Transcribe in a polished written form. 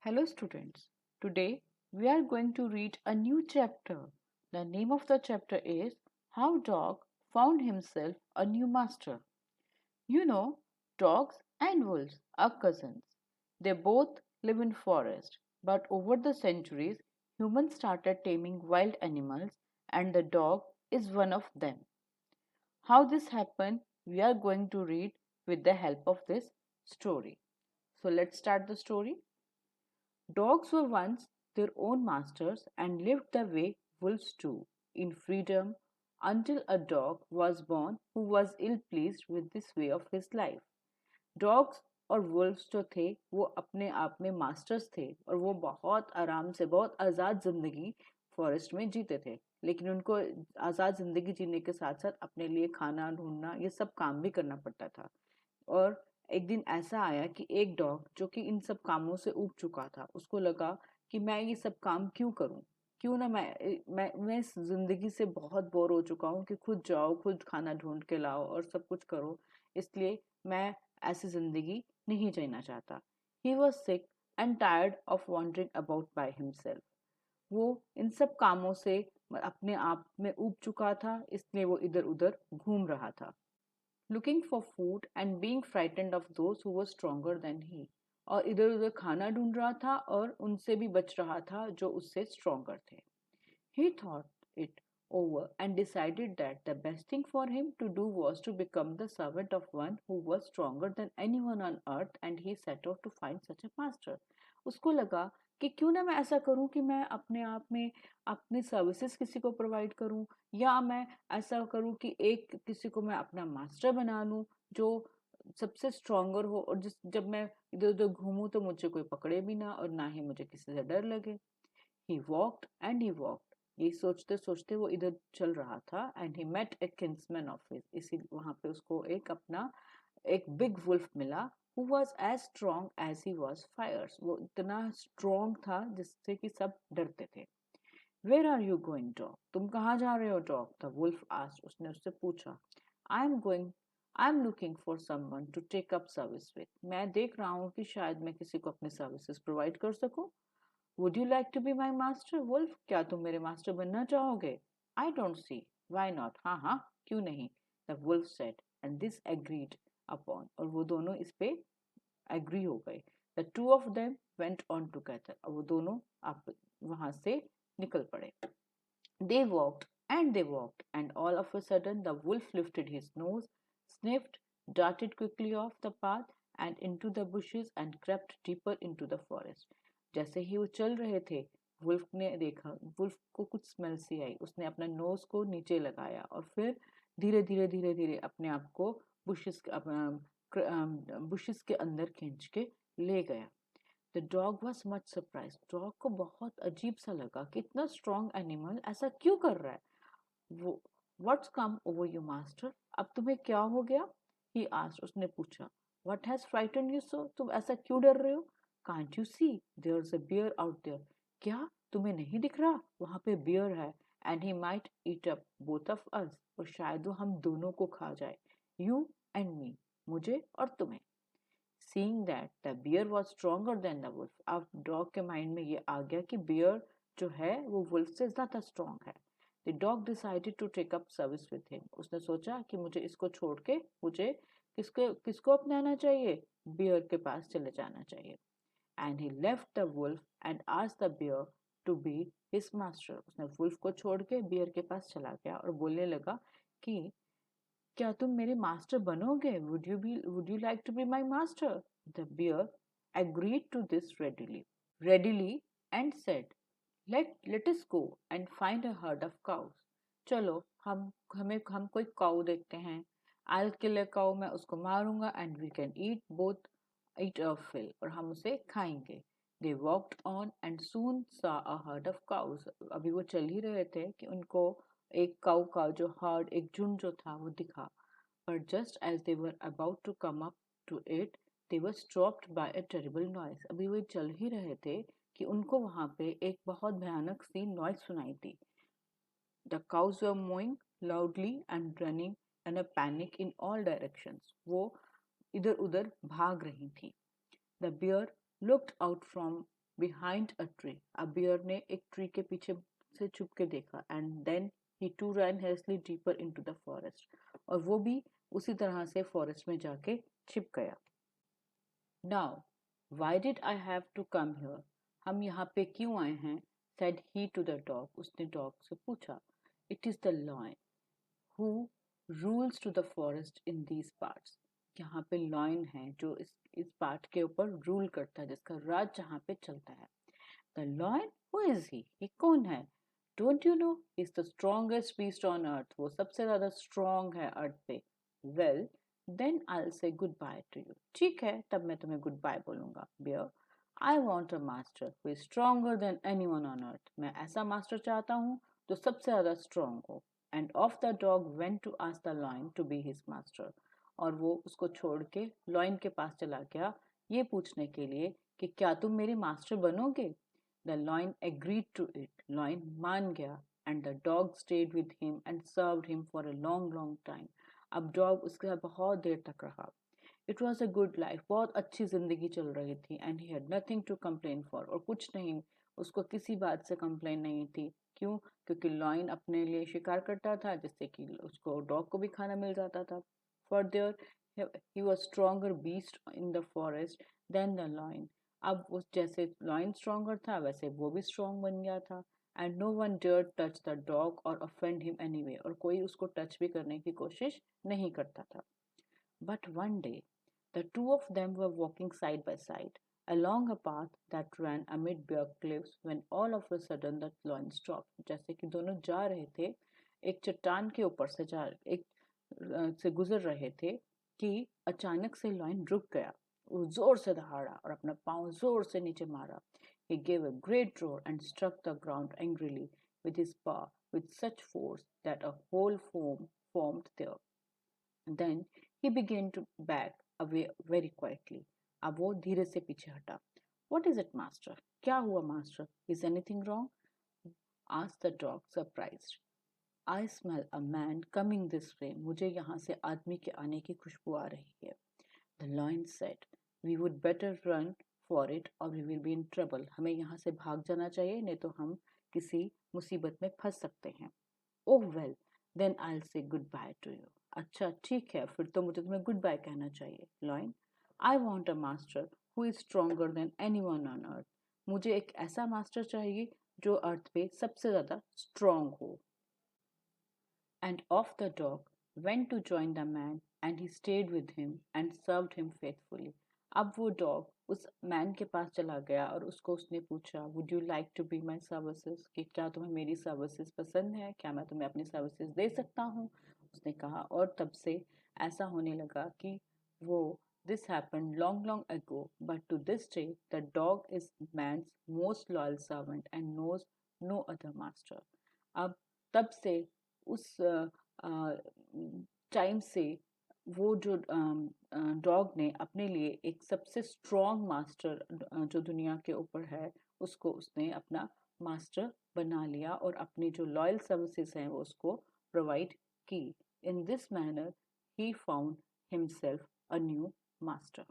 Hello, students. Today we are going to read a new chapter. The name of the chapter is How Dog Found Himself a New Master. You know, dogs and wolves are cousins. They both live in forest, but over the centuries, humans started taming wild animals, and the dog is one of them. How this happened, we are going to read with the help of this story. So let's start the story. Dogs were once their own masters and lived the way wolves do, in freedom, until a dog was born who was ill pleased with this way of his life. Dogs और Wolves जो थे वो अपने आप में masters थे और वो बहुत आराम से बहुत आज़ाद ज़िंदगी फॉरेस्ट में जीते थे, लेकिन उनको आज़ाद ज़िंदगी जीने के साथ साथ अपने लिए खाना ढूंढना ये सब काम भी करना पड़ता था। और एक दिन ऐसा आया कि एक डॉग जो कि इन सब कामों से ऊब चुका था, उसको लगा कि मैं ये सब काम क्यों करूं, क्यों ना मैं इस जिंदगी से बहुत बोर हो चुका हूँ कि खुद जाओ, खुद खाना ढूंढ के लाओ और सब कुछ करो, इसलिए मैं ऐसी जिंदगी नहीं जीना चाहता। He was sick and tired of wandering about by himself. वो इन सब कामों से अपने आप में ऊब चुका था, इसलिए वो इधर उधर घूम रहा था, looking for food and being frightened of those who were stronger than he। और इधर उधर खाना ढूंढ रहा था और उनसे भी बच रहा था जो उससे स्ट्रोंगर थे। He thought it over and decided that the best thing for him to do was to become the servant of one who was stronger than anyone on earth, and he set out to find such a master। उसको लगा कि क्यों ना मैं ऐसा करूं कि मैं अपने आप में अपने सर्विसेज किसी को प्रोवाइड करूं, या मैं ऐसा करूं कि एक किसी को मैं अपना मास्टर बना लूं जो सबसे स्ट्रोंगर हो, और जिस जब मैं इधर उधर घूमूं तो मुझे कोई पकड़े भी ना और ना ही मुझे किसी से डर लगे। He walked and he walked। ये सोचते सोचते वो इधर चल रहा था, and he met a kinsman of his. इसी वहां पे उसको एक अपना एक बिग वुल्फ मिला, who was as strong as he was fierce. वो इतना स्ट्रॉन्ग था जिससे कि सब डरते थे। Where are you going dog, तुम कहाँ जा रहे हो डॉग, द वुल्फ आस्क्ड। उसने उससे पूछा। I am looking for someone to take up service with. मैं देख रहा हूँ कि शायद मैं किसी को अपने सर्विसेज प्रोवाइड कर सकूं। Would you like to be my master, Wolf? क्या तुम मेरे मास्टर बनना चाहोगे? I don't see. Why not? हाँ हाँ, क्यों नहीं? The wolf said, and this agreed upon। और वो दोनों इस पे agree हो गए। The two of them went on together। और वो दोनों आप वहां से निकल पड़े। They walked and they walked, and all of a sudden the wolf lifted his nose, sniffed, darted quickly off the path and into the bushes and crept deeper into the forest। जैसे ही वो चल रहे थे, wolf ने देखा, wolf को कुछ smell सी आई। उसने अपना नोज को नीचे लगाया और फिर धीरे धीरे अपने आप को बुशेस के अंदर खींच के ले गया। The dog was much surprise. Dog को बहुत अजीब सा लगा कि इतना स्ट्रॉन्ग एनिमल ऐसा क्यों कर रहा है। वो what's come over you master, अब तुम्हें क्या हो गया? ही आस्क्ड, उसने पूछा। What has frightened you so, तुम ऐसा क्यों डर रहे हो? Can't you see there is a bear out there, क्या तुम्हें नहीं दिख रहा वहां पे बियर है, and he might eat up both of us, और शायद वो हम दोनों को खा जाए, यू एंड मी, मुझे और तुम्हें। Seeing that the bear was stronger than the wolf. अब डॉग के माइंड में ये आ गया कि बियर जो है वो वुल्फ से ज्यादा स्ट्रॉन्ग है। The dog decided to take up service with him. उसने सोचा कि मुझे इसको छोड़ के मुझे किसको किसको अपनाना चाहिए, बियर के पास चले जाना चाहिए। And he left the wolf and asked the bear to be his master. उसने वुल्फ को छोड़ के बियर के पास चला गया और बोलने लगा कि क्या तुम मेरे मास्टर बनोगे? Would you like to be my master? The bear agreed to this readily and said, let us go and find a herd of cows। चलो हम कोई काऊ देखते हैं। I'll kill a cow, मैं उसको मारूंगा, and we can eat a fill, और हम उसे खाएंगे। They walked on and soon saw a herd of cows। अभी वो चल ही रहे थे कि उनको एक काऊ का जो हर्ड, एक झुंड जो था वो दिखा। But just as they were about to come up to it, they were stopped by a terrible noise। अभी वो चल ही रहे थे कि उनको वहां पे एक बहुत भयानक सी नॉइज सुनाई दी। The cows were mooing loudly and running in a panic in all directions। वो इधर उधर भाग रही थी। The bear looked out from behind a tree. अब बियर ने एक ट्री के पीछे से छुप के देखा and then he too ran hastily deeper into the forest. और वो भी उसी तरह से फॉरेस्ट में जाके छिप गया. Now, why did I have to come here? हम यहाँ पे क्यों आए हैं? Said he to the dog. उसने डॉग से पूछा. It is the lion who rules to the forest in these parts. यहाँ पे lion है जो इस पार्ट के ऊपर रूल करता है, जिसका राज जहाँ पे चलता है. The lion? Who is he? ये कौन है? Don't you know? He's the strongest beast on earth. वो सबसे ज़्यादा strong है अर्थ पे. Well, then I'll say goodbye to you. ठीक है, तब मैं तुम्हें goodbye बोलूँगा. Bear, I want a master who is stronger than anyone on earth. मैं ऐसा master चाहता हूँ जो सबसे ज़्यादा strong हो. And off the dog went to ask the lion to be his master. और वो उसको छोड़ के lion के पास चला गया ये पूछने के लिए कि क्या तुम मेरे मास्टर बनोगे? The lion agreed to it. Lion मान गया and the dog stayed with him and served him for a long, long time. अब dog उसके साथ बहुत देर तक रहा. It was a good life. बहुत अच्छी जिंदगी चल रही थी and he had nothing to complain for. और कुछ नहीं, उसको किसी बात से complain नहीं थी. क्यों? क्योंकि lion अपने लिए शिकार करता था जिससे कि उसको dog को भी खाना मिल जाता था. Further, he was stronger beast in the forest than the lion. अब उस जैसे लॉयन स्ट्रॉन्गर था वैसे वो भी स्ट्रॉन्ग बन गया था. And no one dare touch the dog or offend him anyway. और कोई उसको टच भी करने की कोशिश नहीं करता था. But one day the two of them were walking side by side along a path that ran amid bare cliffs when all of a sudden the lion stopped. जैसे कि दोनों जा रहे थे, एक चट्टान के ऊपर से से गुजर रहे थे कि अचानक से लॉयन रुक गया. वो जोर से दहाड़ा और अपना पाँव जोर से नीचे मारा. He gave a great roar and struck the ground angrily with his paw with such force that a hole formed there. Then he began to back away very quietly. अब वो धीरे से पीछे हटा. What is it, master? क्या हुआ, master? Is anything wrong? asked the dog, surprised. I smell a man coming this way. मुझे यहाँ से आदमी के आने की खुशबू आ रही है. The lion said, "We would better run for it or we will be in trouble." हमें यहाँ से भाग जाना चाहिए नहीं तो हम किसी मुसीबत में फंस सकते हैं. Oh well, then I'll say goodbye to you. अच्छा ठीक है, फिर तो मुझे तुम्हें goodbye कहना चाहिए. Lion, I want a master who is stronger than anyone on earth. मुझे एक ऐसा मास्टर चाहिए जो अर्थ पे सबसे ज़्यादा strong हो. And off the dog went to join the man and he stayed with him and served him faithfully. अब वो डॉग उस मैन के पास चला गया और उसको उसने पूछा, would you like to be my services, कि क्या तुम्हें मेरी सर्विसेज पसंद है, क्या मैं तुम्हें अपनी सर्विसेज दे सकता हूँ. उसने कहा और तब से ऐसा होने लगा कि वो this happened long long ago but to this day the dog is man's most loyal servant and knows no other master. अब तब से उस टाइम से वो जो डॉग ने अपने लिए एक सबसे स्ट्रॉन्ग मास्टर जो दुनिया के ऊपर है उसको उसने अपना मास्टर बना लिया और अपनी जो लॉयल सर्विसेज हैं वो उसको प्रोवाइड की. In this manner he found himself a new master.